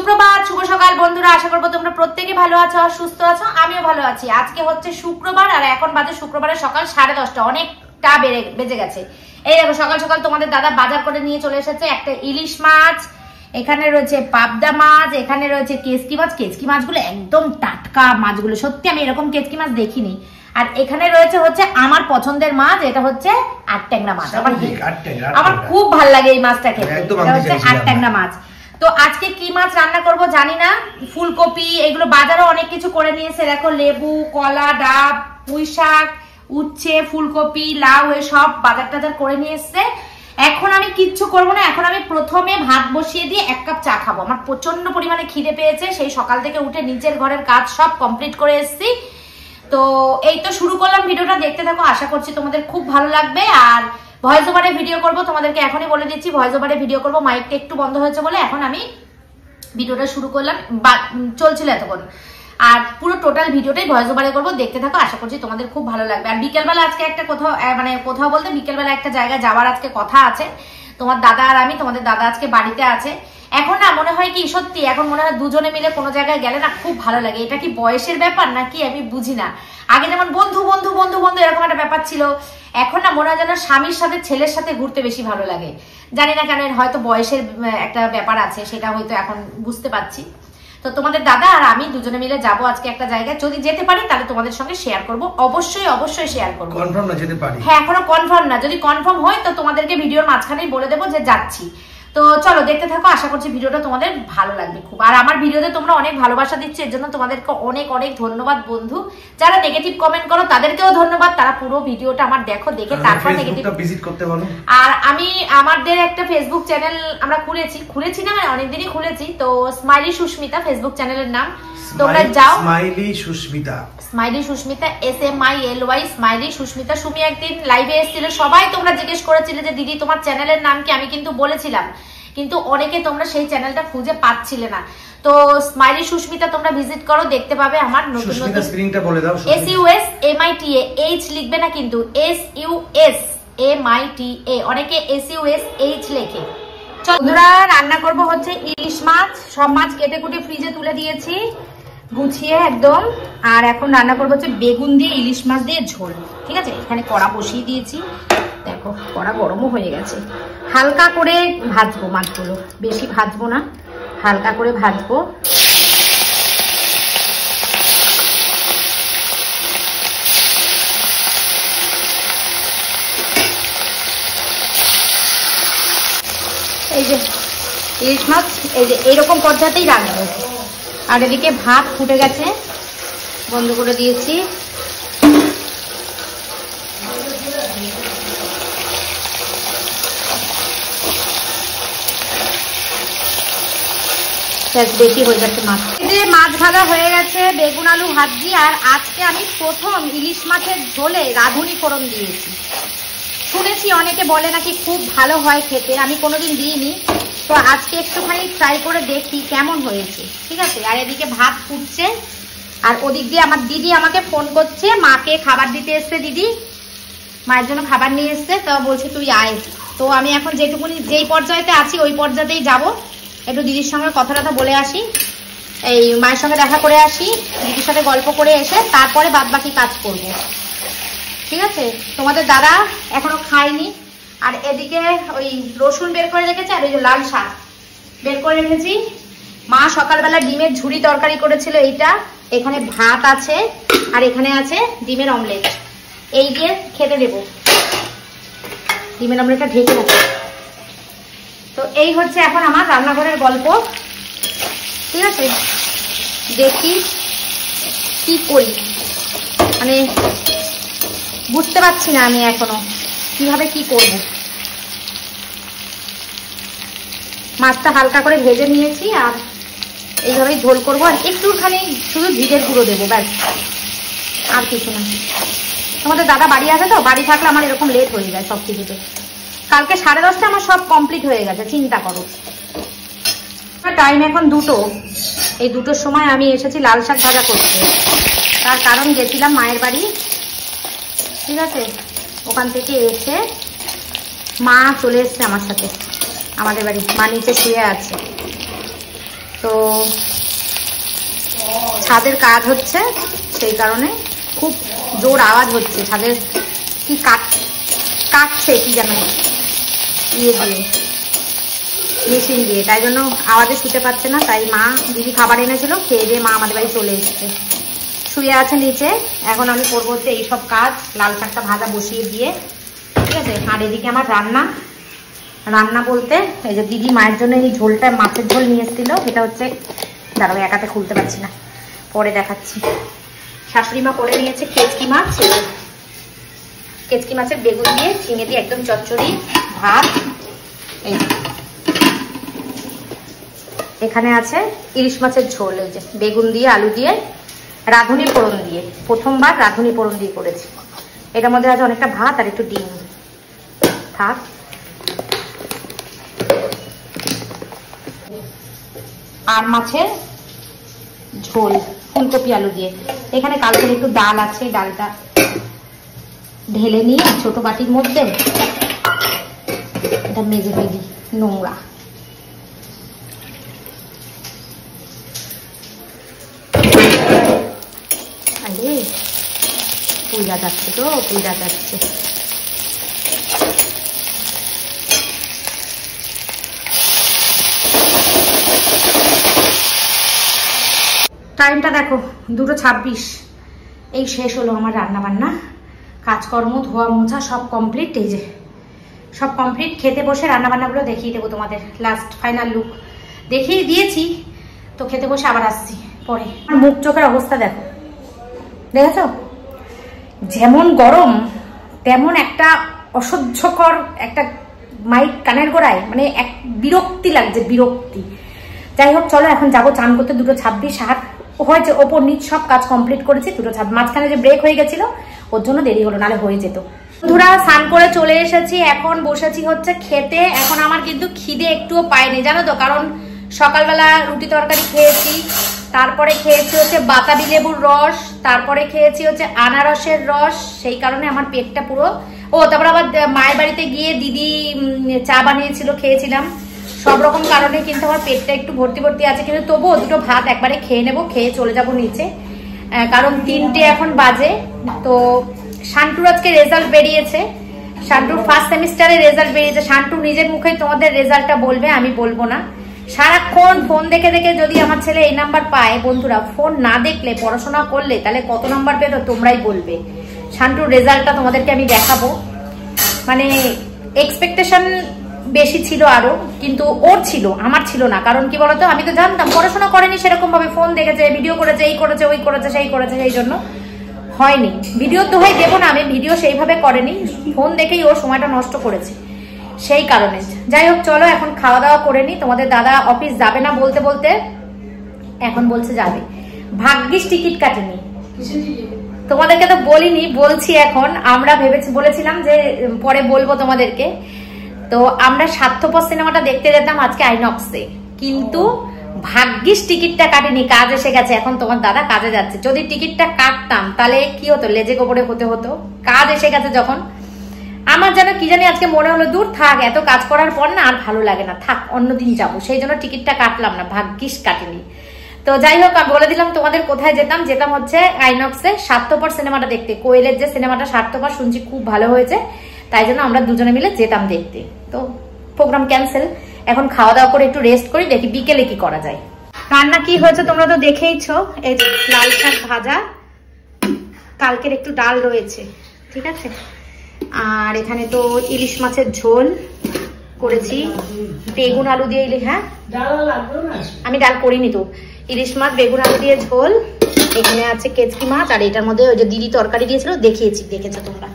সুপ্রভাত, শুভ সকাল বন্ধুরা। আশা করবো তোমরা প্রত্যেকে ভালো আছো আর সুস্থ আছো। আমিও ভালো আছি। আজকে হচ্ছে শুক্রবার আর এখন বাজে শুক্রবারের সকাল 10:30। অনেকটা বেজে গেছে। এই দেখো সকাল সকাল তোমাদের দাদা বাজার করে নিয়ে চলে এসেছে একটা ইলিশ মাছ, এখানে রয়েছে পাবদা মাছ, এখানে রয়েছে কেচকি মাছ। কেচকি মাছগুলো একদম টাটকা মাছগুলো, সত্যি আমি এরকম কেচকি মাছ দেখিনি। আর এখানে রয়েছে হচ্ছে আমার পছন্দের মাছ, এটা হচ্ছে আটট্যাংরা মাছ। আমার খুব ভালো লাগে এই মাছটা খেতে। এটা হচ্ছে আটট্যাংরা মাছ। তো আজকে কি মাছ রান্না করব জানি না। ফুলকপি এগুলো বাজারও অনেক কিছু করে নিয়েছে। দেখো লেবু, কলা, ডাব, পুঁই শাক, উচ্ছে, ফুলকপি, লাউ সব বাজার টাজার করে নিয়ে এসছে। এখন আমি কিচ্ছু করবো না। এখন আমি প্রথমে ভাত বসিয়ে দিয়ে 1 কাপ চা খাবো। আমার প্রচন্ড পরিমাণে খিদে পেয়েছে। সেই সকাল থেকে উঠে নিচের ঘরের কাজ সব কমপ্লিট করে এসছি। তো এই তো শুরু করলাম, ভিডিওটা দেখতে থাকো। আশা করছি তোমাদের খুব ভালো লাগবে। আর ভয়েস ওভারে ভিডিও করব, তোমাদেরকে এখনই বলে দিচ্ছি ভয়েস ওভারে ভিডিও করব। মাইকটা একটু বন্ধ হয়েছে বলে এখন আমি ভিডিওটা শুরু করলাম, চলছিল এতক্ষণ। আর পুরো টোটাল ভিডিওটাই ভয়েস ওভারে করবো, দেখতে থাকো। আশা করছি তোমাদের খুব ভালো লাগবে। আর বিকেলবেলা আজকে একটা কোথাও বলতে বিকেলবেলা একটা জায়গায় যাওয়ার আজকে কথা আছে। তোমার দাদা আর আমি, তোমাদের দাদা আজকে বাড়িতে আছে। এখন না মনে হয় কি, সত্যি এখন মনে হয় দুজনে মিলে কোনো জায়গায় গেলে না খুব ভালো লাগে। এটা কি বয়সের ব্যাপার নাকি আমি বুঝি না। আগে যেমন বন্ধু বন্ধু বন্ধু বন্ধু এরকম একটা ব্যাপার ছিল, এখন না মনে হয় যেন স্বামীর সাথে ছেলের সাথে ঘুরতে বেশি ভালো লাগে। জানি না কেন, হয়তো বয়সের একটা ব্যাপার আছে, সেটা হয়তো এখন বুঝতে পারছি। তো তোমাদের দাদা আর আমি দুজনে মিলে যাবো আজকে একটা জায়গায়। যদি যেতে পারি তাহলে তোমাদের সঙ্গে শেয়ার করব। অবশ্যই অবশ্যই শেয়ার করবো। কনফার্ম না যেতে পারি? হ্যাঁ, এখনো কনফার্ম না। যদি কনফার্ম হয় তো তোমাদেরকে ভিডিওর মাঝখানেই বলে দেবো যে যাচ্ছি। তো চলো দেখতে থাকো। আশা করছি ভিডিওটা তোমাদের ভালো লাগবে খুব। আর আমার ভিডিওতে তোমরা অনেক ভালোবাসা দিচ্ছ, এর জন্য তোমাদেরকে অনেক অনেক ধন্যবাদ বন্ধু। যারা নেগেটিভ কমেন্ট করো তাদেরকেও ধন্যবাদ। তারা পুরো ভিডিওটা আমার দেখো, দেখে তারপর নেগেটিভ ভিজিট করতে বলো। আর আমি আমাদের একটা ফেসবুক চ্যানেল আমরা খুলেছি না, মানে অনেকদিনই খুলেছি। তো স্মাইলি সুস্মিতা ফেসবুক চ্যানেলের নাম, তোমরা যাও। Smiley Sushmita SMILY smiley Sushmita. Sumi একদিন লাইভে এসেছিল, সবাই তোমরা জিজ্ঞেস করেছিলে যে দিদি তোমার চ্যানেলের নাম কি। আমি কিন্তু বলেছিলাম, কিন্তু অনেকে তোমরা সেই চ্যানেলটা খুঁজে পাচ্ছিলে না। তো স্মাইলি সুস্মিতা তোমরা ভিজিট করো, দেখতে পাবে আমার নতুন নতুন। স্পেলিংটা বলে দাও। SUSMITA লিখবে না কিন্তু, SUSMITA। অনেকে SUSH লেখে। বন্ধুরা রান্না করব হচ্ছে ইলিশ মাছ। সব মাছ কেটে কুটে ফ্রিজে তুলে দিয়েছি গুছিয়ে একদম। আর এখন রান্না করবো হচ্ছে বেগুন দিয়ে ইলিশ মাছ দিয়ে ঝোল। ঠিক আছে, এখানে কড়া বসিয়ে দিয়েছি। দেখো কড়া গরমও হয়ে গেছে। হালকা করে ভাজবো মাছগুলো, বেশি ভাজবো না, হালকা করে ভাজবো। এই যে ইলিশ মাছ এই যে এইরকম পর্যায়েই রাখবো। আর এদিকে ভাত ফুটে গেছে, বন্ধ করে দিয়েছি। বেশি হয়ে যাচ্ছে মাছ। মাছ ভাজা হয়ে গেছে, বেগুন আলু ভাজি। আর আজকে আমি প্রথম ইলিশ মাছের ঝোলে রাঁধুনি ফোড়ন দিয়েছি। শুনেছি অনেকে বলে নাকি খুব ভালো হয় খেতে, আমি কোনোদিন দিইনি। তো আজকে একটুখানি ট্রাই করে দেখি কেমন হয়েছে। ঠিক আছে, আর এদিকে ভাত ফুটছে। আর ওদিক দিয়ে আমার দিদি আমাকে ফোন করছে, মাকে খাবার দিতে এসছে দিদি, মায়ের জন্য খাবার নিয়ে এসছে। তো বলছে তুই আয়। তো আমি এখন যেই পর্যায়েতে আছি ওই পর্যায়েতেই যাব। একটু দিদির সঙ্গে কথা বলে আসি, এই মায়ের সঙ্গে দেখা করে আসি, দিদির সাথে গল্প করে এসে তারপরে বাদ বাকি কাজ করব। ঠিক আছে, তোমাদের দাদা এখনো খায়নি। আর এদিকে ওই রসুন বের করে রেখেছে, আর ওই যে লাল শাক বের করে রেখেছি। মা সকালবেলা ডিমের ঝুরি তরকারি করেছিল এইটা। এখানে ভাত আছে আর এখানে আছে ডিমের অমলেট। এই দিয়ে খেতে দেব। ডিমের অমলেটটা ঢেকে রাখবো। তো এই হচ্ছে এখন আমার রান্নাঘরের গল্প। ঠিক আছে, দেখি কি করি, মানে বুঝতে পারছি না আমি এখনো কিভাবে কি করব। মাছটা হালকা করে ভেজে নিয়েছি আর এইভাবেই ঝোল করবো। আর একটুখানি শুধু জিরের গুঁড়ো দেবো, ব্যাস, আর কিছু না। তোমাদের দাদা বাড়ি আছে তো, বাড়ি থাকলে আমার এরকম লেট হয়ে যায় সব কিছুতে। কালকে 10:30 আমার সব কমপ্লিট হয়ে গেছে, চিন্তা করো। টাইম এখন 2টো। এই 2টোর সময় আমি এসেছি লাল শাক ভাজা করতে। তার কারণ গেছিলাম মায়ের বাড়ি। ঠিক আছে, ওখান থেকে এসে মা চলে এসছে আমার সাথে আমাদের বাড়ি। মা নিচে শুয়ে আছে। তো ছাদের কাজ হচ্ছে, সেই কারণে খুব জোর আওয়াজ হচ্ছে। ছাদের কি কাটছে কি যেন ইয়ে দিয়ে, মেশিন দিয়ে, তাই জন্য আওয়াজে শুতে পারছে না। তাই মা দিদি খাবার এনেছিল, খেয়ে দিয়ে মা আমাদের বাড়ি চলে এসেছে, শুয়ে আছে নিচে। এখন আমি করবো হচ্ছে এইসব কাজ, লাল শাকটা ভাজা বসিয়ে দিয়ে, ঠিক আছে। আর এদিকে আমার রান্না বলতে এই যে দিদি মায়ের জন্য এই ঝোলটা, মাছের ঝোল নিয়ে এসেছিল। এটা হচ্ছে, দাঁড়াও একাতে খুলতে পারছি না, পরে দেখাচ্ছি। শাশুড়ি মা করে নিয়েছে কেচকি মাছ, কেচকি মাছের বেগুন দিয়ে ঝিঙে দিয়ে একদম চচ্চড়ি ভাত। এই এখানে আছে ইলিশ মাছের ঝোল, এই যে বেগুন দিয়ে আলু দিয়ে রাঁধুনি ফোড়ন দিয়ে, প্রথমবার রাঁধুনি ফোড়ন দিয়ে করেছি। এটার মধ্যে আছে অনেকটা ভাত আর একটু ডিম থাক। আর মাছের ঝোল ফুলকপি আলু দিয়ে। এখানে কালকের একটু ডাল আছে, ডালটা ঢেলে নিয়ে ছোট বাটির মধ্যে, এটা মেজে ফেলি, নোংরা। আরে পুজা যাচ্ছে তো, পুজা যাচ্ছে। টাইমটা দেখো 2:26। এই শেষ হলো আমার রান্না বান্না, কাজকর্ম, ধোয়া মোছা সব কমপ্লিট। এই যে সব কমপ্লিট। খেতে বসে রান্না বান্নাগুলো দেখিয়ে দেবো তোমাদের, লাস্ট ফাইনাল লুক দেখিয়ে দিয়েছি। তো খেতে বসে আবার আসছি পরে। আর মুখ চোখের অবস্থা দেখো, দেখেছো? যেমন গরম তেমন একটা অসহ্যকর একটা মাইক কানের গোড়ায়, মানে এক বিরক্তি লাগছে, বিরক্তি। যাই হোক চলো এখন যাবো চান করতে। 2:26 হাত হয়েছে, ওপর নিচ সব কাজ কমপ্লিট করেছি। 2:26 মাঝখানে যে ব্রেক হয়ে গেছিল ওর জন্য দেরি হলো, নাহলে হয়ে যেত। বন্ধুরা স্নান করে চলে এসেছি, এখন বসেছি হচ্ছে খেতে। এখন আমার কিন্তু খিদে একটুও পায়নি জানো তো, কারণ সকালবেলা রুটি তরকারি খেয়েছি, তারপরে খেয়েছি হচ্ছে বাতাবি লেবুর রস, তারপরে খেয়েছি হচ্ছে আনারসের রস, সেই কারণে আমার পেটটা পুরো। তারপর আবার মায়ের বাড়িতে গিয়ে দিদি চা বানিয়েছিল, খেয়েছিলাম। সব রকম কারণে কিন্তু আমার পেটটা একটু ভর্তি ভর্তি আছে, কিন্তু তবুও দুটো ভাত একবারে খেয়ে নেবো, খেয়ে চলে যাব নিচে, কারণ 3টে এখন বাজে। তো শান্টুর আজকে রেজাল্ট বেরিয়েছে, শান্টুর ফার্স্ট সেমিস্টারের রেজাল্ট বেরিয়েছে। শান্টু নিজের মুখে তোমাদের রেজাল্টটা বলবে, আমি বলবো না। সারাক্ষণ ফোন দেখে দেখে যদি আমার ছেলে এই নাম্বার পায়, বন্ধুরা ফোন না দেখলে, পড়াশোনা করলে তাহলে কত নাম্বার পেতো তোমরাই বলবে। শান্টুর রেজাল্টটা তোমাদেরকে আমি দেখাবো। মানে এক্সপেকটেশন বেশি ছিল আরো, কিন্তু ওর ছিল, আমার ছিল না। কারণ কি বলতো, আমি তো জানতাম পড়াশোনা করেনি সেরকম ভাবে, ফোন দেখেছে, ভিডিও করেছে, এই করেছে, ওই করেছে, সেই করেছে, সেই জন্য হয়নি। ভিডিও তো হয় দেবো না আমি, ভিডিও সেইভাবে করেনি, ফোন দেখেই ওর সময়টা নষ্ট করেছে, সেই কারণে। যাই হোক চলো এখন খাওয়া দাওয়া করে নি। তোমাদের দাদা অফিস যাবে না বলতে বলতে এখন বলছে যাবে। ভাগ্যিস টিকিট কাটেনি, তোমাদেরকে তো বলিনি, বলছি এখন। আমরা বলেছিলাম যে পরে বলবো তোমাদেরকে। তো আমরা স্বার্থপর সিনেমাটা দেখতে যেতাম আজকে আইনক্সে, কিন্তু ভাগ্যিস টিকিটটা কাটেনি, কাজ এসে গেছে। এখন তোমার দাদা কাজে যাচ্ছে, যদি টিকিটটা কাটতাম তাহলে কি হতো, লেজে গোবরে হতে হতো। কাজ এসে গেছে যখন, আমার যেন কি জানি আজকে মনে হলো দূর থাক, এত কাজ করার পর না আর ভালো লাগে না, থাক অন্যদিন যাবো, সেই জন্য টিকিটটা কাটলাম না, ভাগ্যিস কাটেনি। তো যাই হোক আমি বলে দিলাম তোমাদের কোথায় যেতাম হচ্ছে আইনক্সে স্বার্থপর সিনেমাটা দেখতে। কোয়েলের যে সিনেমাটা স্বার্থপর শুনছি খুব ভালো হয়েছে, তাই জন্য আমরা দুজনে মিলে যেতাম দেখতে। তো প্রোগ্রাম ক্যান্সেল, এখন খাওয়া দাওয়া করে একটু রেস্ট করি, দেখি বিকেলে কি করা যায়। রান্না কি হয়েছে তোমরা তো দেখেইছো, এই যে লাল শাক ভাজা, কালকের একটু ডাল রয়েছে, ঠিক আছে। আর এখানে তো ইলিশ মাছের ঝোল করেছি, বেগুন আলু দিয়ে। হ্যাঁ আমি ডাল করিনি তো, ইলিশ মাছ বেগুন আলু দিয়ে ঝোল। এখানে আছে কেচকি মাছ, আর এটার মধ্যে ওই যে দিদি তরকারি দিয়েছিল, দেখেছো তোমরা।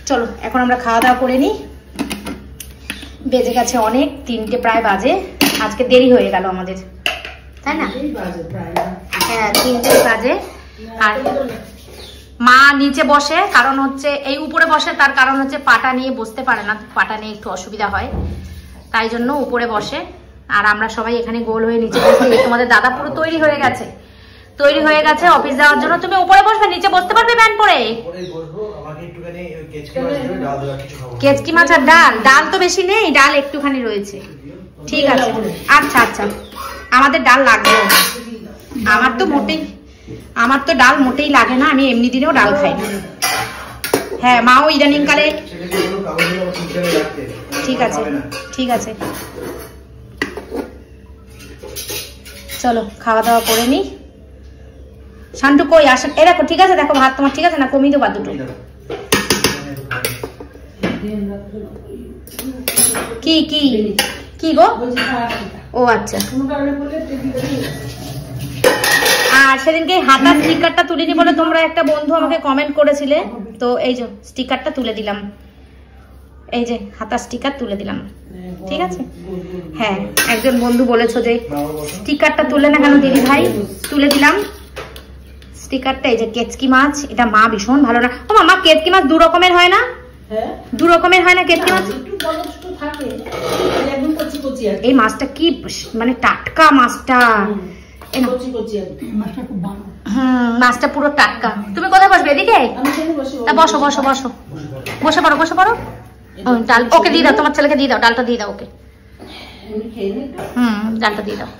চলো এখন আমরা খাওয়া দাওয়া করে নি, বেজে গেছে অনেক, 3টে প্রায় বাজে। আজকে দেরি হয়ে গেল আমাদের, তাই না? হ্যাঁ 3টে বাজে। আর মা নিচে বসে, কারণ হচ্ছে এই উপরে বসে, তার কারণ হচ্ছে পাটা নিয়ে বসতে পারে না, পাটা নিয়ে একটু অসুবিধা হয়, তাই জন্য উপরে বসে। আর আমরা সবাই এখানে গোল হয়ে নিচে বসে। তোমাদের দাদা পুরো তৈরি হয়ে গেছে অফিস যাওয়ার জন্য। তুমি উপরে বসবে, নিচে বসতে পারবে ব্যান পরে? কেচকি মাছ আর ডাল তো বেশি নেই, ডাল একটুখানি রয়েছে, ঠিক আছে। আচ্ছা আমাদের ডাল লাগবে। আমার তো ডাল মোটেই লাগে না, আমি এমনি দিনেও ডাল খাই না। হ্যাঁ, মাও ইদানিং কালে। ঠিক আছে ঠিক আছে, চলো খাওয়া দাওয়া করে নি। শান্টু কই আসেন? এ দেখো, ঠিক আছে, দেখো ভাত তোমার ঠিক আছে না? কমিয়ে দেবো দুটো। কি কি কি গো? ও আচ্ছা। আর সেদিনকে হাতার স্টিকারটা তুলিনি বলে তোমরা একটা বন্ধু আমাকে কমেন্ট করেছিলে, তো এই যে স্টিকারটা তুলে দিলাম। এই যে হাতার স্টিকার তুলে দিলাম, ঠিক আছে? হ্যাঁ, একজন বন্ধু বলেছো যে স্টিকারটা তুলে না কেন দিদি ভাই, তুলে দিলাম স্টিকারটা। এই যে কেচকি মাছ, এটা মা ভীষণ ভালো না। ও মামা, কেচকি মাছ দু রকমের হয় না? দু রকমের হয় না কেচকি মাছ? এই মাছটা কি মানে টাটকা মাছটা, মাছটা পুরো টাটকা। তুমি কোথায় বসবে? এদিকে? বসো বসো বসো, বসে পড়ো বসে পড়ো। ডাল ওকে দিয়ে দাও, তোমার ছেলেকে দিয়ে দাও, ডালটা দিয়ে দাও ওকে। ডালটা দিয়ে দাও।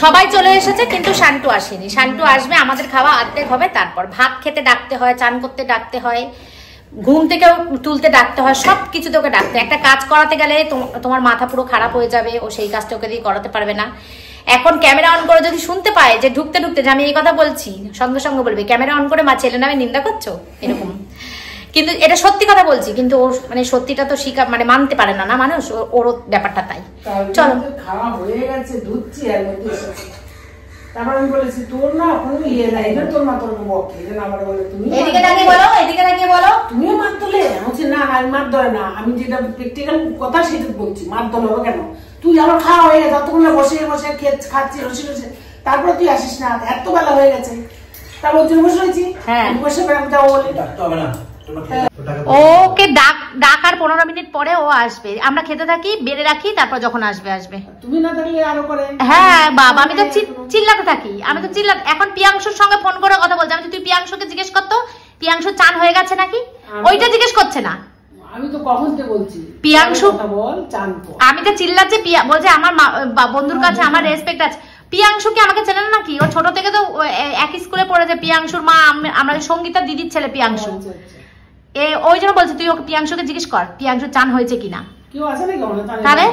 সবাই চলে এসেছে কিন্তু শান্টু আসেনি। শান্টু আসবে, আমাদের খাওয়া অর্ধেক হবে, তারপর ভাত খেতে ডাকতে হয়, চান করতে ডাকতে হয়, ঘুম থেকে তুলতে ডাকতে হয়, সবকিছু তোকে ডাকতে। একটা কাজ করাতে গেলে তোমার মাথা পুরো খারাপ হয়ে যাবে, ও সেই কাজটা ওকে দিয়ে করাতে পারবে না। এখন ক্যামেরা অন করে যদি শুনতে পায় যে ঢুকতে ঢুকতে যে আমি এই কথা বলছি, সঙ্গে সঙ্গে বলবে ক্যামেরা অন করে মা ছেলে নামে নিন্দা করছো, এরকম। কিন্তু এটা সত্যি কথা বলছি, কিন্তু ওর মানে সত্যিটা তো স্বীকার মানে মানতে পারে না মানুষ, ওর ব্যাপারটা তাই। চলো খাওয়া হয়ে গেছে, ধুচ্ছি আর তারপর আমি বলেছি তোর না কোনো ইয়ে নাই, তোর মা তোর বকে আমার বলে তুমি এদিকে তাকিয়ে বলো, এদিকে তাকিয়ে বলো, তুমিও মার তোলে। বলছি না আমি মার ধরে না, আমি যেটা প্র্যাকটিক্যাল কথা সেটা বলছি, মার তোলে হবে কেন? তুই আমার খাওয়া হয়ে গেছে, ততক্ষণ বসে বসে খাচ্ছি রসে রসে, তারপরে তুই আসিস না, এত বেলা হয়ে গেছে, তারপর ওর জন্য বসে রয়েছি। হ্যাঁ, বসে আমি যাবো বলে হবে না। ওকে ডাকার 15 মিনিট পরে ও আসবে, আমরা খেতে থাকি, বেড়ে রাখি, তারপর যখন আসবে আসবে। তুমি না থাকলে আরো করে। হ্যাঁ বাবা, আমি তো চিল্লাতে থাকি, আমি তো চিল্লাতে। এখন পিয়াংশুর সঙ্গে ফোন করে কথা বলছি, আমি তুই পিয়াংশুকে জিজ্ঞেস করতো পিয়াংশু চান হয়ে গেছে নাকি, ওইটা জিজ্ঞেস করছে না। আমি তো কখন থেকে বলছি পিয়াংশু বল চান, আমি তো চিল্লাচ্ছি, বলছে আমার বন্ধুর কাছে আমার রেসপেক্ট আছে। পিয়াংশু কি আমাকে চেনে না নাকি? ও ছোট থেকে তো একই স্কুলে পড়েছে। পিয়াংশুর মা আমাদের সঙ্গীতা দিদির ছেলে পিয়াংশু। ওই জন্য বলছি তুই ওকে পিয়াংশুকে জিজ্ঞেস কর পিয়াংশু চান হয়েছে কিনা। তাহলে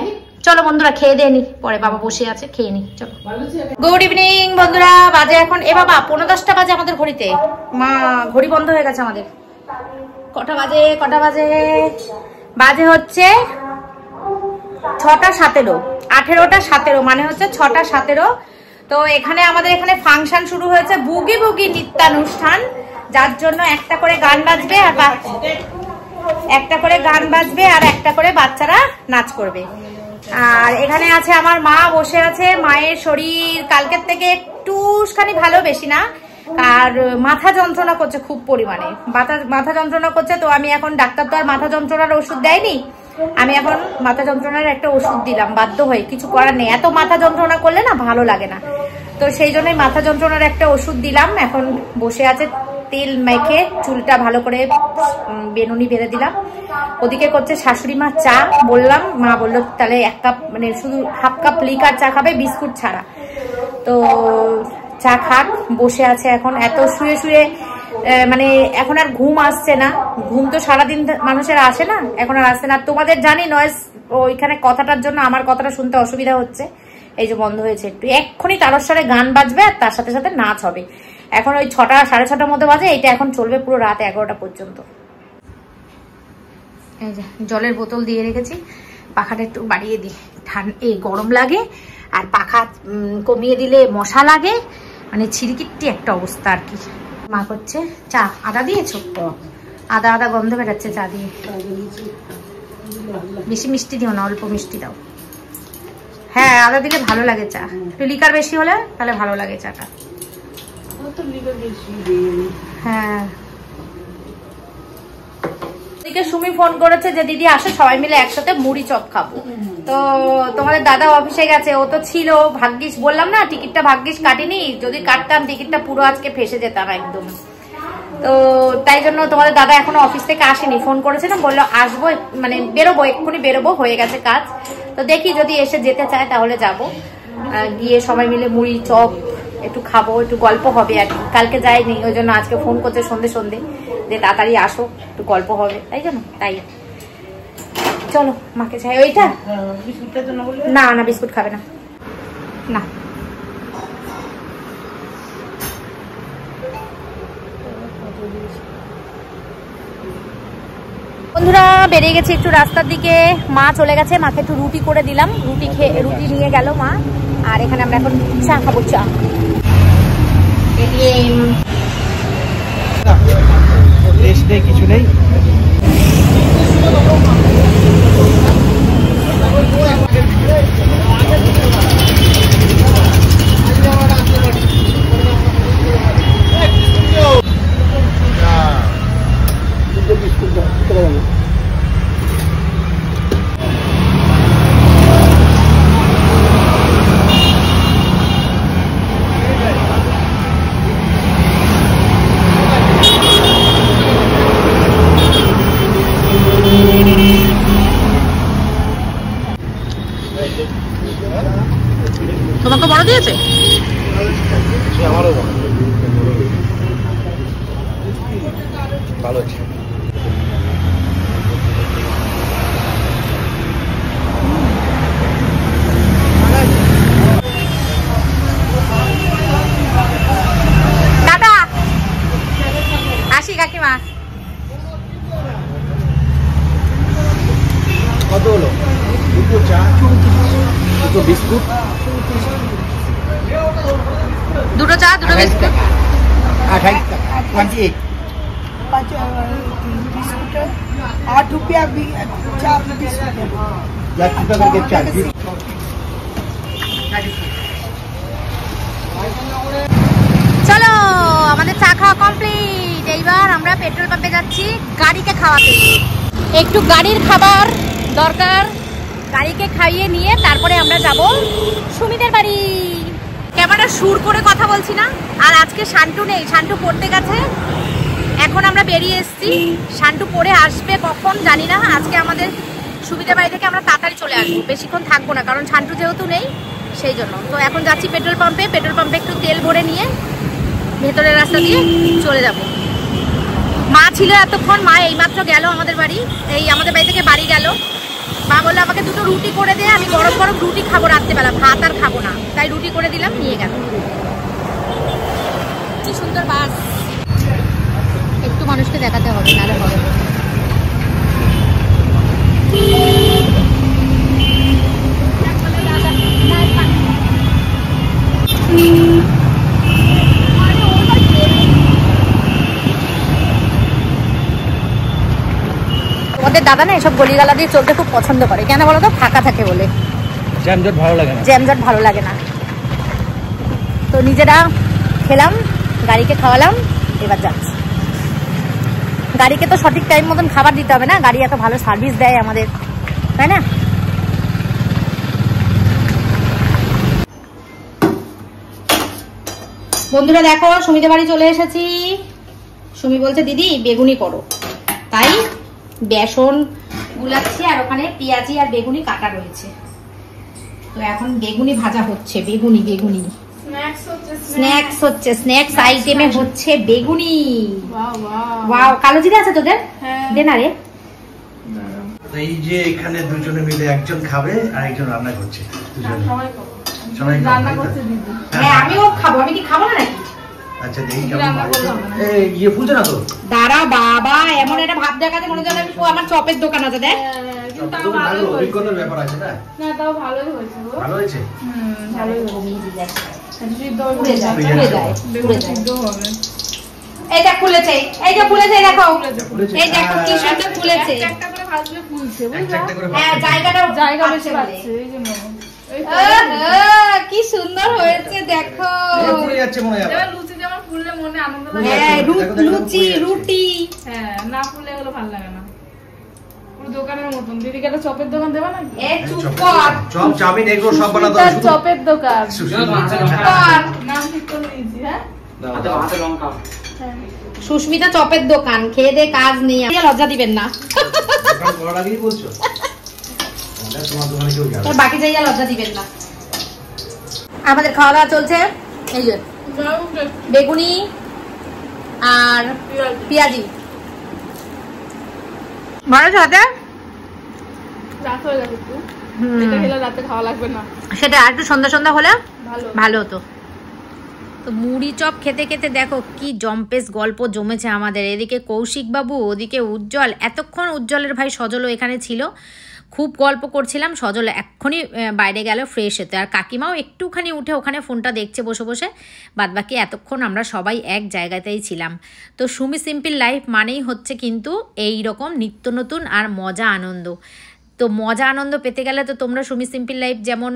চলো বন্ধুরা খেয়ে দিয়ে নি, পরে বাবা বসে আছে, খেয়ে নি চলো। গুড ইভিনিং বন্ধুরা, বাজে এখন এ বাবা 15:10 বাজে আমাদের ঘড়িতে। মা ঘড়ি বন্ধ হয়ে গেছে আমাদের। কটা বাজে বাজে হচ্ছে 6:17, 18টা 17 মানে হচ্ছে 6:17। তো এখানে আমাদের এখানে ফাংশন শুরু হয়েছে, বুগি বুগি নৃত্যানুষ্ঠান, যার জন্য একটা করে গান বাজবে আর একটা করে বাচ্চারা নাচ করবে। আর এখানে আছে আমার মা বসে আছে, মায়ের শরীর কালকের থেকে একটুখানি ভালো, বেশি না। আর মাথা যন্ত্রণা করছে খুব পরিমাণে, মাথা যন্ত্রণা করছে। তো আমি এখন, ডাক্তার তো আর মাথা যন্ত্রণার ওষুধ দেয়নি, আমি এখন মাথা যন্ত্রণার একটা ওষুধ দিলাম বাধ্য হয়ে, কিছু করার নেই, এত মাথা যন্ত্রণা করলে না ভালো লাগে না। তো সেই জন্যই মাথা যন্ত্রণার একটা ওষুধ দিলাম। এখন বসে আছে, তেল মেখে চুলটা ভালো করে বেনুনি বেঁধে দিলাম। ওদিকে করছে শাশুড়ি মা চা, বললাম, মা বললো তাহলে 1 কাপ মানে শুধু হাফ কাপ লিকার চা খাবে, বিস্কুট ছাড়া। তো চা খাক, বসে আছে এখন। এত শুয়ে শুয়ে মানে এখন আর ঘুম আসছে না, ঘুম তো সারাদিন মানুষের আসে না, এখন আর আসছে না। তোমাদের জানি নয়েজ ওইখানে কথাটার জন্য আমার কথাটা শুনতে অসুবিধা হচ্ছে, এই যে বন্ধ হয়েছে একটু। এক্ষুনি তারস্বরে গান বাজবে আর তার সাথে সাথে নাচ হবে। এখন ওই 6টা 6:30 মধ্যে বাজে, এটা এখন চলবে পুরো রাত 11টা পর্যন্ত। এই যে জলের বোতল দিয়ে রেখেছি, পাখাটা একটু বাড়িয়ে দিই, এই গরম লাগে, আর পাখা কমিয়ে দিলে মশা লাগে, মানে ছিড়কিট্টি একটা অবস্থা আর কি। মা করছে চা, আদা দিয়েছো? আদা গন্ধ বেরাচ্ছে চা দিয়ে। বেশি মিষ্টি দিও না, অল্প মিষ্টি দাও। হ্যাঁ, আদা দিলে ভালো লাগে চা, একটু লিকার বেশি হলে তাহলে ভালো লাগে চাটা। হ্যাঁ, সুমি ফোন করেছে যে দিদি আসো সবাই মিলে একসাথে মুড়ি চপ খাবো। তো তোমাদের দাদা অফিসে গেছে, ও তো ছিল, ভাগ্যিস বললাম না টিকিটটা ভাগ্যিস কাটিনি, যদি কাটতাম টিকিটটা পুরো আজকে ফেসে যেতাম একদম। তো তাই জন্য তোমাদের দাদা এখনো অফিস থেকে আসেনি, ফোন করেছিল, বললো আসবো, মানে বেরোবো, এক্ষুনি বেরোবো, হয়ে গেছে কাজ। তো দেখি যদি এসে যেতে চায় তাহলে যাব, গিয়ে সবাই মিলে মুড়ি চপ একটু খাবো, একটু গল্প হবে আর কি। কালকে যাইনি, ওই জন্য আজকে ফোন করছে সন্ধে সন্ধে যে তাড়াতাড়ি আসো, একটু গল্প হবে, তাই জন্য। তাই চলো মাকে চাই। ওইটা না না, বিস্কুট খাবে না, না। বন্ধুরা বেরিয়ে গেছি একটু রাস্তার দিকে, মা চলে গেছে, মাকে একটু রুটি করে দিলাম, রুটি নিয়ে গেল মা। আর এখানে আমরা এখন চা খাবো, চা। কিছু নেই। তোমাকে বড় দিয়েছে? আমারও ভালো আছে। দাদা আসি কাকিমা। কত হলো? দুটো চা, দুটো বিস্কুট, দুটো চা, দুটো বিস্কুট, 28 8 रुपया भी चार बिस्कुट करके चार। চলো আমাদের চা খাওয়া কমপ্লিট। এইবার আমরা পেট্রোল পাম্পে যাচ্ছি গাড়িকে খাওয়াতে। একটু গাড়ির খাবার দরকার, গাড়িকে খাইয়ে নিয়ে তারপরে আমরা যাব সুমিদের বাড়ি। ক্যামেরা সুর করে কথা বলছি না। আর আজকে শান্টু নেই, শান্টু পড়তে গেছে, এখন আমরা বেরিয়ে এসেছি। শান্টু পড়ে আসবে কখন জানি না। আজকে আমাদের সুমিদের বাড়ি থেকে আমরা তাড়াতাড়ি চলে আসবো, বেশিক্ষণ থাকবো না, কারণ শান্টু যেহেতু নেই সেই জন্য। তো এখন যাচ্ছি পেট্রোল পাম্পে, পেট্রোল পাম্পে একটু তেল ভরে নিয়ে ভেতরের রাস্তা দিয়ে চলে যাব। মা ছিল এতক্ষণ, মা এইমাত্র গেল আমাদের বাড়ি, এই আমাদের বাড়ি থেকে বাড়ি গেল। মা বললো আমাকে দুটো রুটি করে দে, আমি গরম গরম রুটি খাবো রাত্রেবেলা, ভাত আর খাবো না, তাই রুটি করে দিলাম, নিয়ে গেল। কি সুন্দর বাস, একটু মানুষকে দেখাতে হবে, নাহলে হবে। ওদের দাদা না এসব গলিগালা দিয়ে চলতে খুব পছন্দ করে, কেন বলো তো? ফাঁকা থাকে বলে, জ্যামজট ভালো লাগে না, জ্যামজট ভালো লাগে না। তো নিজেরা খেলাম, গাড়িকে খাওয়ালাম, এবার যাচ্ছি। গাড়িকে তো সঠিক টাইম মতন খাবার দিতে হবে না, গাড়ি এত ভালো সার্ভিস দেয় আমাদের, তাই না? বন্ধুরা দেখো সুমিদের বাড়ি চলে এসেছি। সুমি বলছে দিদি বেগুনি করো, তাই বেসন গুলাচ্ছি, আর ওখানে পেঁয়াজি আর বেগুনি কাটা রয়েছে। তো এখন বেগুনি ভাজা হচ্ছে, বেগুনি বেগুনি স্ন্যাক্স হচ্ছে, স্ন্যাক্স আইটেমে হচ্ছে বেগুনি। ওয়াও, কালো জিরে আছে তোদের? দে না রে। এই যে এখানে দুজনে মিলে একজন খাবে আর একজন রান্না করছে, সবাই রান্না করছে। হ্যাঁ আমিও খাবো, আমি কি খাবো না নাকি? আচ্ছা দেখি কেমন এই ইয়ে ফুলছে না তো? দাঁড়া বাবা, এমন একটা ভাব দেখাতে মনে হচ্ছে আমি আমার চপের দোকান আছে। দেখ ভালো অভিজ্ঞতার ব্যাপার আছে না? না তাও ভালোই হয়েছে, ভালো হয়েছে। ভালোই হয়েছে। এইটা খুলেছে, এইটা খুলেছে, দেখো এই দেখো কি সুন্দর খুলেছে। একটা করে ভাজলে ফুলছে, হ্যাঁ জায়গা বেশি পাচ্ছে এই জন্য। কি সুন্দর হয়েছে দেখো। ফুলে যাচ্ছে মনে হয়। এবার লুচি যেমন ফুললে মনে আনন্দ লাগে। হ্যাঁ লুচি রুটি, হ্যাঁ না ফুলে এগুলো ভালো লাগে না, পুরো দোকানের মতন। দিদি গেলে চপের দোকান দেবা নাকি? এ চুপ কর, চপ চাউমিন এগুলো সব বানাতে তার হবে। চপের দোকান চুপ কর। নাম ঠিক করে নিয়েছি। হ্যাঁ সুস্মিতা চপের দোকান, খেয়ে দে কাজ নেই, লজ্জা দিবেন না। বাকি জায়গা লজ্জা দিবেন না। আমাদের খাওয়া দাওয়া চলছে, এই যে বেগুনি আর পেঁয়াজি। ভালো সাথে রাত হয়ে গেছে একটু, এটা খেলে রাতে খাওয়া লাগবে না। সেটা আর একটু সন্ধ্যা সন্ধ্যা হলে ভালো হতো। তো মুড়ি চপ খেতে খেতে দেখো কি জম্পেস গল্প জমেছে আমাদের। এদিকে কৌশিক বাবু, ওদিকে উজ্জ্বল। এতক্ষণ উজ্জ্বলের ভাই সজলও এখানে ছিল, খুব গল্প করছিলাম। সজল এক্ষুনি বাইরে গেল ফ্রেশ হতে, আর কাকিমাও একটুখানি উঠে ওখানে ফোনটা দেখছে বসে বসে। বাদবাকি এতক্ষণ আমরা সবাই এক জায়গাতেই ছিলাম। তো সুমি সিম্পল লাইফ মানেই হচ্ছে কিন্তু এই রকম নিত্য নতুন আর মজা আনন্দ। তো মজা আনন্দ পেতে গেলে তো তোমরা সুমি সিম্পল লাইফ যেমন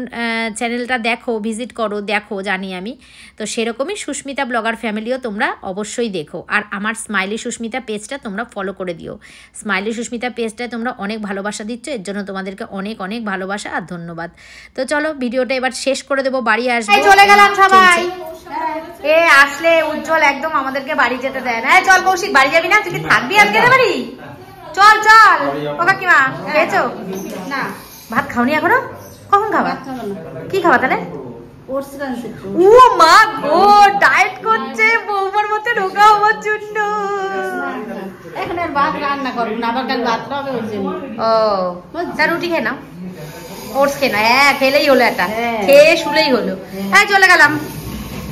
চ্যানেলটা দেখো, ভিজিট করো, দেখো জানি আমি, তো সেরকমই সুস্মিতা ব্লগার ফ্যামিলিও তোমরা অবশ্যই দেখো। আর আমার স্মাইলি সুস্মিতা পেজটা তোমরা ফলো করে দিও। স্মাইলি সুস্মিতা পেজটায় তোমরা অনেক ভালোবাসা দিচ্ছ, এর জন্য তোমাদেরকে অনেক অনেক ভালোবাসা আর ধন্যবাদ। তো চলো ভিডিওটা এবার শেষ করে দেবো, বাড়ি আসবো। চলে গেলাম সবাই। এ আসলে উজ্জ্বল একদম আমাদেরকে বাড়ি যেতে দেয় না। চল কৌশিক, বাড়ি যাবি না? তুই কি থাকবি আজকে বাড়ি? চল চল। ও কাকিমা খেয়েছো? না, ভাত খাওনি এখনো? কখন খাবা? কি খাবা তাহলে? ও মা গো, ডায়েট করছে বৌমার মতো রোগা হওয়ার জন্য। এখন আর ভাত রান্না করবো না, আবার কাল ভাত হবে ওর জন্য। ও তা রুটি খেয়ে নাও, ওটস খেয়ে নাও। হ্যাঁ খেলেই হলো, একটা খেয়ে শুলেই হলো। হ্যাঁ চলে গেলাম,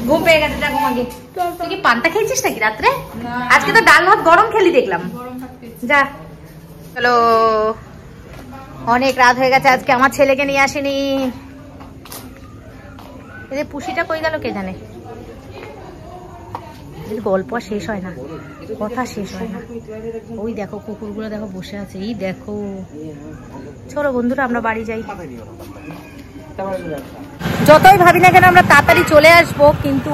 ঘুম পেয়ে গেছে। দেখো মাকে, তুই কি পান্তা খেয়েছিস নাকি রাত্রে? আজকে তো ডাল ভাত গরম খেলি দেখলাম। যা চলো, অনেক রাত হয়ে গেছে। আজকে আমার ছেলেকে নিয়ে আসেনি। এই পুষিটা কই গেল কে জানে। গল্প শেষ হয় না, কথা শেষ হয় না। ওই দেখো কুকুরগুলো দেখো বসে আছে, এই দেখো। চলো বন্ধুরা আমরা বাড়ি যাই। যতই ভাবি না কেন আমরা তাড়াতাড়ি চলে আসবো, কিন্তু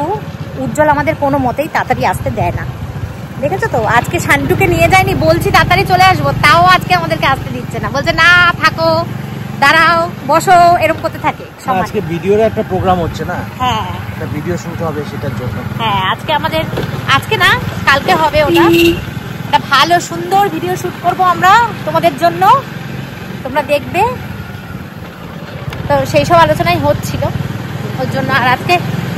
উজ্জ্বল আমাদের কোনো মতেই তাড়াতাড়ি আসতে দেয় না। দেখেছো তো, আজকে শান্টুকে নিয়ে যায়নি, বলছি তাড়াতাড়ি চলে আসবো, তাও আজকে আমাদেরকে আসতে দিচ্ছে না। বলছে না থাকো, দাঁড়াও, বসো, এরকম করতে থাকে। আজকে ভিডিওর একটা প্রোগ্রাম হচ্ছে না? হ্যাঁ, একটা ভিডিও শুট হবে সেটার জন্য। হ্যাঁ আজকে আমাদের, আজকে না কালকে হবে ওটা। একটা ভালো সুন্দর ভিডিও শুট করব আমরা তোমাদের জন্য, তোমরা দেখবে। তো সেই সব আলোচনাই হচ্ছিল ওর জন্য। আর আজকে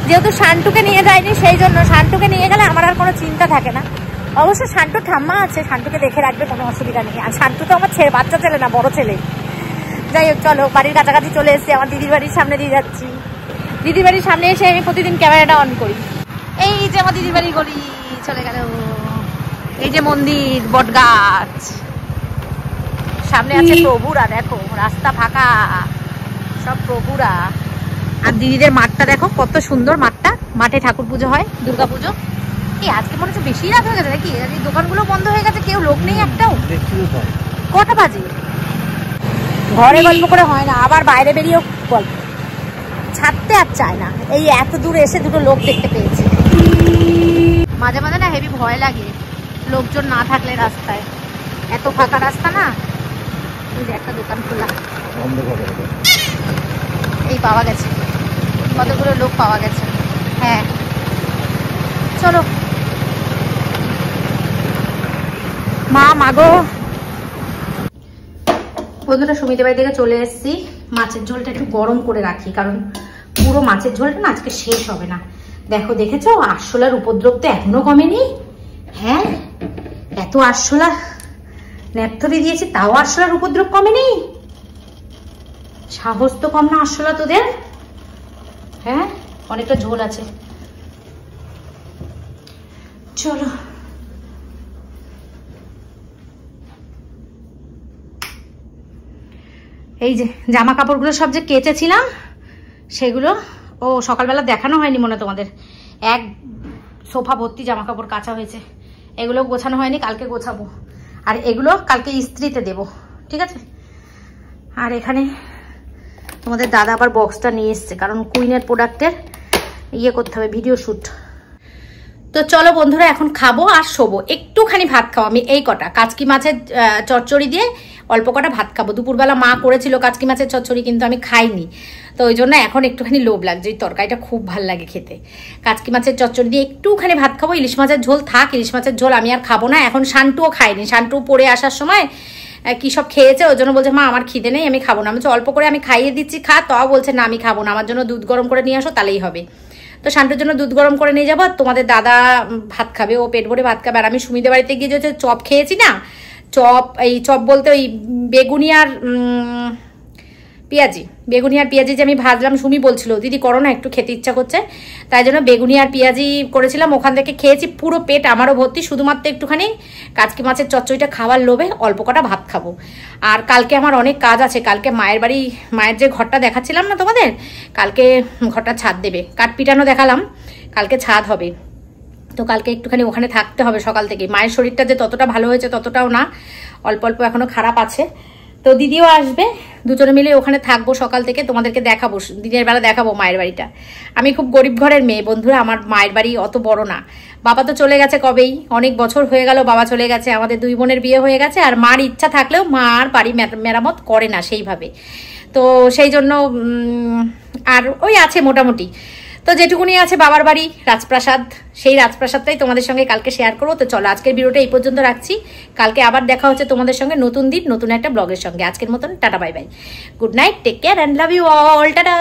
যেহেতু শান্টুকে নিয়ে যায়নি, সেই জন্য শান্টুকে নিয়ে গেলে আমার আর কোনো চিন্তা থাকে না। অবশ্য শান্টুর ঠাম্মা আছে, শান্টুকে দেখে রাখবে, কোনো অসুবিধা নেই। আর শান্টু তো আমার ছেলে, বাচ্চা ছেলে না, বড় ছেলে। যাই হোক চলো, বাড়ির কাছাকাছি চলে এসেছি। আমার দিদির বাড়ির সামনে দিয়ে যাচ্ছি। দিদির বাড়ির সামনে এসে আমি প্রতিদিন ক্যামেরাটা অন করি। এই যে আমার দিদির বাড়ি গলি চলে গেল। এই যে মন্দির, বট গাছ, সামনে আছে প্রভুরা। দেখো রাস্তা ফাঁকা, সব প্রভুরা। আর দিদিদের মাঠটা দেখো কত সুন্দর মাঠটা। মাঠে ঠাকুর পুজো হয়, দুর্গা পুজো। এই আজকে মনে হচ্ছে বেশি রাত হয়ে গেছে নাকি? দোকানগুলো বন্ধ হয়ে গেছে, কেউ লোক নেই একটাও। কটা বাজে? ঘরে গল্প করে হয় না, আবার বাইরে বেরিয়েও গল্প ছাড়তে আর চায় না। এই এত দূরে এসে দুটো লোক দেখতে পেয়েছি। মাঝে মাঝে না হেভি ভয় লাগে লোকজন না থাকলে রাস্তায়। এত ফাঁকা রাস্তা না। একটা দোকান খোলা, এই পাওয়া গেছে, কতগুলো লোক পাওয়া গেছে। হ্যাঁ চলো মা মাগো। বন্ধুরা সুমিতা বাড়ি থেকে চলে এসেছি। মাছের ঝোলটা একটু গরম করে রাখি, কারণ পুরো মাছের ঝোলটা না আজকে শেষ হবে না। দেখো দেখেছো আরশোলার উপদ্রব তো এখনো কমেনি। হ্যাঁ এত আরশোলা ন্যাপথরি দিয়েছি, তাও আরশোলার উপদ্রব কমেনি। সাহস তো কম না আরশোলা তোদের। হ্যাঁ অনেকটা ঝোল আছে, চলো। এই যে জামা কাপড়গুলো সব যে কেচেছিলাম সেগুলো, ও সকালবেলা দেখানো হয়নি মনে তোমাদের, এক সোফা ভর্তি জামা কাপড় কাচা হয়েছে। এগুলো গোছানো হয়নি, কালকে গোছাবো। আর এগুলো কালকে ইস্ত্রিতে দেব, ঠিক আছে। আর এখানে তোমাদের দাদা আবার বক্সটা নিয়ে এসছে, কারণ কুইনের প্রোডাক্টের ইয়ে করতে হবে, ভিডিও শ্যুট। তো চলো বন্ধুরা এখন খাবো আর শোবো। একটুখানি ভাত খাও, আমি এই কটা কাচকি মাছের চচ্চড়ি দিয়ে অল্প কটা ভাত খাবো। দুপুরবেলা মা করেছিল কাচকি মাছের চচ্চড়ি, কিন্তু আমি খাইনি, তো ওই জন্য এখন একটুখানি লোভ লাগছে। ওই তরকারিটা খুব ভাল লাগে খেতে। কাচকি মাছের চচ্চড়ি দিয়ে একটুখানি ভাত খাবো। ইলিশ মাছের ঝোল থাক, ইলিশ মাছের ঝোল আমি আর খাবো না। এখন শান্টুও খাইনি, শান্টু পড়ে আসার সময় কি সব খেয়েছে, ওই জন্য বলছে মা আমার খিদে নেই, আমি খাবো না। আমি অল্প করে আমি খাইয়ে দিচ্ছি, খা, তাও বলছে না আমি খাবো না, আমার জন্য দুধ গরম করে নিয়ে আসো তাহলেই হবে। তো শান্তুর জন্য দুধ গরম করে নিয়ে যাবো, তোমাদের দাদা ভাত খাবে, ও পেট ভরে ভাত খাবে। আর আমি সুমিদের বাড়িতে গিয়ে যে চপ খেয়েছি না, এই চপ বলতে ওই বেগুনি আর বেগুনি আর পেঁয়াজি যে আমি ভাজলাম, সুমি বলছিল দিদি করো না, একটু খেতে ইচ্ছা করছে, তাই জন্য বেগুনি আর পেঁয়াজি করেছিলাম, ওখান থেকে খেয়েছি, পুরো পেট আমারও ভর্তি। শুধুমাত্র একটুখানি কাচকি মাছের চচ্চড়িটা খাওয়ার লোভে অল্প কটা ভাত খাবো। আর কালকে আমার অনেক কাজ আছে। কালকে মায়ের বাড়ি, মায়ের যে ঘরটা দেখাচ্ছিলাম না তোমাদের, কালকে ঘরটা ছাদ দেবে, কাঠ পিটানো দেখালাম, কালকে ছাদ হবে। তো কালকে একটুখানি ওখানে থাকতে হবে সকাল থেকে। মায়ের শরীরটা যে ততটা ভালো হয়েছে ততটাও না, অল্প অল্প এখনো খারাপ আছে। তো দিদিও আসবে, দুজনে মিলে ওখানে থাকবো সকাল থেকে, তোমাদেরকে দেখাবো, দিনের বেলা দেখাবো মায়ের বাড়িটা। আমি খুব গরিব ঘরের মেয়ে বন্ধুরা, আমার মায়ের বাড়ি অত বড় না। বাবা তো চলে গেছে কবেই, অনেক বছর হয়ে গেল বাবা চলে গেছে, আমাদের 2 বোনের বিয়ে হয়ে গেছে। আর মার ইচ্ছা থাকলেও মা আর বাড়ি মেরামত করে না সেইভাবে, তো সেই জন্য আর ওই আছে মোটামুটি। তো যেটুকুনি আছে বাবার বাড়ি রাজপ্রাসাদ, সেই রাজপ্রাসাদটাই তোমাদের সঙ্গে কালকে শেয়ার করবো। তো চলো আজকের ভিডিওটা এই পর্যন্ত রাখছি, কালকে আবার দেখা হচ্ছে তোমাদের সঙ্গে নতুন দিন নতুন একটা ব্লগের সঙ্গে। আজকের মতন tata bye bye, good night, take care and love you all, tata.